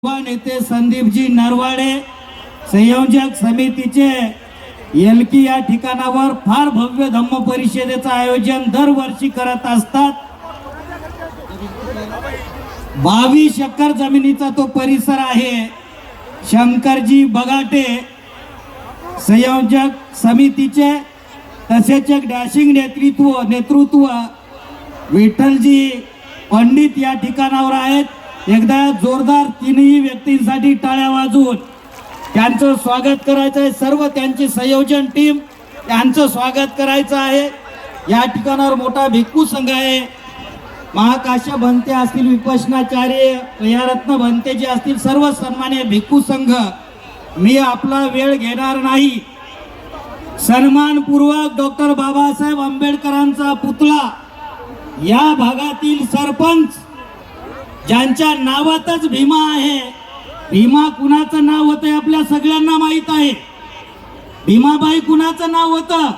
नेते संदीपजी नरवाडे संयोजक समितीचे एलकी या ठिकाणावर फार भव्य धम्म परिषदेचं आयोजन दरवर्षी करत असतात। 22 एकर जमिनीचा तो परिसर आहे। शंकरजी बगाटे संयोजक समितीचे तसेच एक डॅशिंग नेतृत्व विठ्ठलजी पंडित या ठिकाणावर आहेत। एकदा जोरदार तीनही व्यक्तींसाठी टाळ्या वाजवून त्यांचं स्वागत करायचं आहे। सर्व त्यांची संयोजन टीम यांचं स्वागत करायचं आहे। या ठिकाणावर मोठा भिक्खू संघ आहे। महाकाश्य भंते असतील, विपश्यनाचार्य प्रियारत्न भंते जे असतील, सर्व सन्मान्य भिक्खू संघ। मी आपला वेळ घेणार नाही। सन्मानपूर्वक डॉक्टर बाबासाहेब आंबेडकरांचा पुतळा या भागातील सरपंच ज्यांच्या नावातच भीमा आहे। भीमा कुणाचं नाव होतं आपल्या सगळ्यांना माहित आहे। भीमाबाई कुणाचं नाव होतं?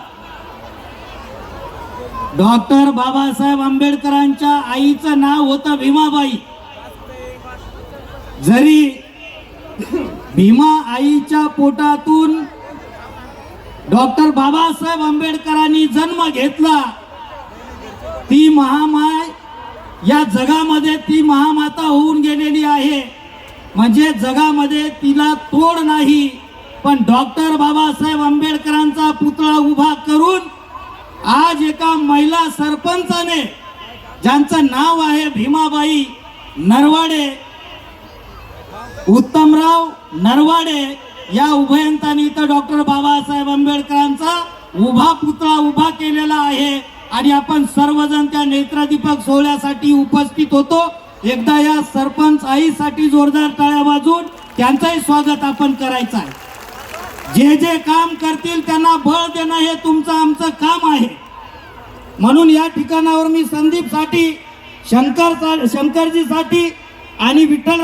डॉक्टर बाबासाहेब आंबेडकरांच्या आईचं नाव होतं भीमाबाई। जरी भीमा आईच्या पोटातून डॉक्टर बाबासाहेब आंबेडकरांनी जन्म घेतला, ती महामाय या जगामध्ये ती महामाता होऊन गेलेली आहे। म्हणजे जगामध्ये तिला तोड नाही। पण डॉक्टर बाबासाहेब आंबेडकरांचा पुतळा उभा करून आज एका महिला सरपंचाने ज्यांचं नाव आहे भीमाबाई नरवाडे, उत्तमराव नरवाडे, या उभयंतांनी इथं डॉक्टर बाबासाहेब आंबेडकरांचा उभा पुतळा उभा केलेला आहे। आणि आपण सर्वजण त्या नेत्रदीपक सोहळ्यासाठी उपस्थित होतो। एकदा या सरपंच आईसाठी जोरदार टाळ्या वाजवून त्यांचंही स्वागत आपण करायचं आहे। जे जे काम करतील त्यांना बळ देणं हे तुमचं आमचं काम आहे। म्हणून या ठिकाणावर मी संदीपसाठी, शंकरजीसाठी आणि विठ्ठल